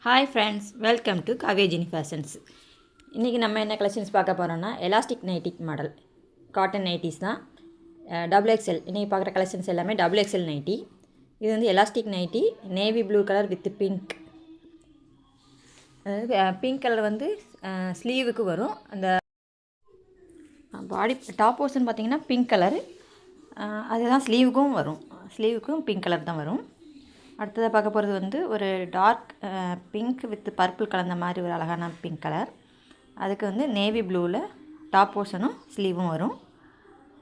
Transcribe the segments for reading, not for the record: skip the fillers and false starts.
Hi friends, welcome to காவேஜினி fashions. இன்றைக்கி நம்ம என்ன கலெக்ஷன்ஸ் பார்க்க போகிறோன்னா elastic nighty model cotton nighties தான். டபுள் எக்ஸ்எல் இன்றைக்கி பார்க்குற கலெக்ஷன்ஸ் எல்லாமே டபுள் எக்ஸ்எல் நைட்டி. இது வந்து elastic nighty, navy blue colour with pink. அதாவது பிங்க் கலர் வந்து ஸ்லீவுக்கு வரும். அந்த பாடி டாப் போர்ஷன் பார்த்திங்கன்னா பிங்க் கலரு, அதுதான் ஸ்லீவுக்கும் வரும். ஸ்லீவுக்கும் பிங்க் கலர் தான் வரும். அடுத்ததாக பார்க்க போகிறது வந்து ஒரு டார்க் பிங்க் வித் பர்பிள் கலந்த மாதிரி ஒரு அழகான பிங்க் கலர். அதுக்கு வந்து நேவி ப்ளூவில் டாப் போர்ஷனும் ஸ்லீவும் வரும்.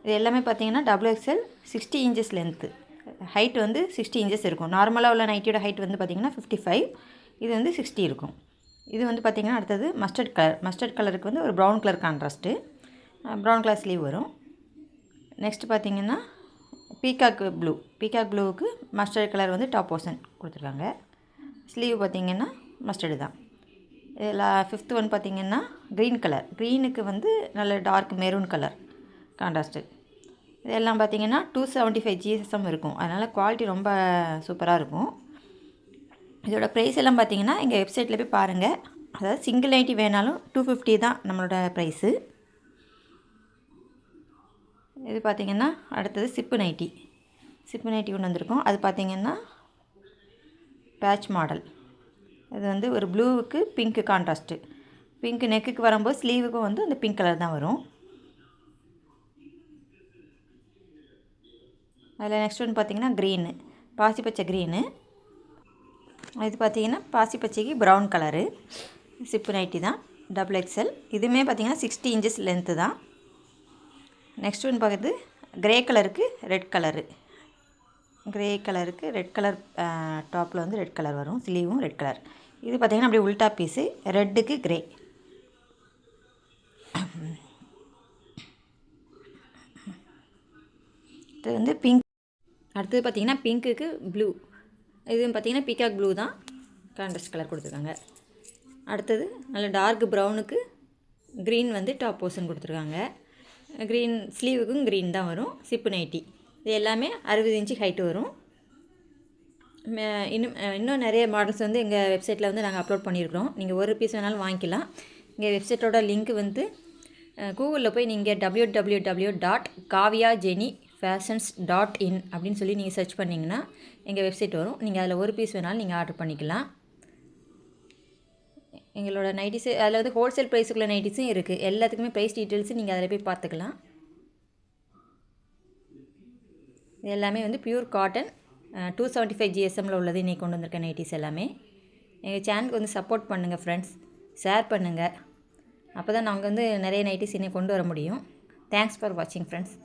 இது எல்லாமே பார்த்திங்கன்னா double XL 60 inches length. Height வந்து 60 இன்ச்சஸ் இருக்கும். நார்மலாக உள்ள நைட்டியோட ஹைட் வந்து பார்த்திங்கன்னா 55, இது வந்து 60 இருக்கும். இது வந்து பார்த்திங்கன்னா அடுத்தது மஸ்டர்ட் கலருக்கு வந்து ஒரு brown colour contrast, brown colour sleeve வரும். நெக்ஸ்ட் பார்த்திங்கன்னா பீகாக் ப்ளூவுக்கு மஸ்டர்ட் கலர் வந்து டாப் போர்ஷன் கொடுத்துருக்காங்க. ஸ்லீவ் பார்த்திங்கன்னா மஸ்டர்டு தான். இதில் ஃபிஃப்த் ஒன் பார்த்திங்கன்னா க்ரீனுக்கு வந்து நல்ல டார்க் மெரூன் கலர் கான்ட்ராஸ்ட்டு. இதெல்லாம் பார்த்திங்கன்னா 275 GSM இருக்கும். அதனால் குவாலிட்டி ரொம்ப சூப்பராக இருக்கும். இதோட ப்ரைஸ் எல்லாம் பார்த்திங்கன்னா எங்கள் வெப்சைட்டில் போய் பாருங்கள். அதாவது சிங்கிள் நைட்டி வேணாலும் 250 தான் நம்மளோட ப்ரைஸு. இது பார்த்திங்கன்னா அடுத்தது சிப்பு நைட்டி கொண்டு வந்திருக்கோம். அது பார்த்திங்கன்னா பேட்ச் மாடல். இது வந்து ஒரு ப்ளூவுக்கு பிங்க்கு கான்ட்ராஸ்ட்டு. பிங்க் நெக்குக்கு வரும்போது ஸ்லீவுக்கும் வந்து அந்த பிங்க் கலர் தான் வரும். அதில் நெக்ஸ்ட் ஒன்று பார்த்திங்கன்னா பாசிப்பச்சை க்ரீனு. இது பார்த்திங்கன்னா பாசிப்பச்சைக்கு ப்ரௌன் கலரு. சிப்பு நைட்டி தான், டபுள் எக்ஸ்எல். இதுவுமே பார்த்திங்கன்னா 60 இன்ச்சஸ் லென்த்து தான். நெக்ஸ்ட் ஒன்று பார்க்குறது கிரே கலருக்கு ரெட் கலர் டாப்பில் வந்து ரெட் கலர் வரும். ஸ்லீவும் ரெட் கலர். இது பார்த்திங்கன்னா அப்படியே உல்டா பீஸு, ரெட்டுக்கு கிரே. இது வந்து பிங்க். அடுத்தது பார்த்திங்கன்னா பிங்க்குக்கு ப்ளூ. இது பார்த்திங்கன்னா பீகாக் ப்ளூ தான், கான்ட்ராஸ்ட் கலர் கொடுத்துருக்காங்க. அடுத்தது நல்ல டார்க் ப்ரௌனுக்கு க்ரீன் வந்து டாப் போர்ஷன் கொடுத்துருக்காங்க. க்ரீன் ஸ்லீவுக்கும் க்ரீன் தான் வரும். சிப்பு நைட்டி. இது எல்லாமே 60 இன்ச்சு ஹைட்டு வரும். இன்னும் நிறைய மாடல்ஸ் வந்து எங்கள் வெப்சைட்டில் வந்து நாங்கள் அப்லோட் பண்ணியிருக்கிறோம். நீங்கள் ஒரு பீஸ் வேணாலும் வாங்கிக்கலாம். எங்கள் வெப்சைட்டோட லிங்க் வந்து கூகுளில் போய் நீங்கள் www.kaviyajenifashions.in அப்படின்னு சொல்லி நீங்கள் சர்ச் பண்ணிங்கன்னா எங்கள் வெப்சைட் வரும். நீங்கள் அதில் ஒரு பீஸ் வேணாலும் நீங்கள் ஆர்டர் பண்ணிக்கலாம். எங்களோட நைட்டிஸு அதில் வந்து ஹோல்சேல் ப்ரைஸுக்குள்ள நைட்டிஸும் இருக்குது. எல்லாத்துக்குமே ப்ரைஸ் டீட்டெயில்ஸு நீங்கள் அதில் போய் பார்த்துக்கலாம். இது எல்லாமே வந்து பியூர் காட்டன் 275 GSMல உள்ளது இன்றைக்கி கொண்டு வந்திருக்க நைட்டிஸ் எல்லாமே. எங்கள் சேனலுக்கு வந்து சப்போர்ட் பண்ணுங்கள் ஃப்ரெண்ட்ஸ், ஷேர் பண்ணுங்கள். அப்போ தான் நாங்கள் வந்து நிறைய நைட்டிஸ் இன்னைக்கு கொண்டு வர முடியும். தேங்க்ஸ் ஃபார் வாட்சிங் ஃப்ரெண்ட்ஸ்.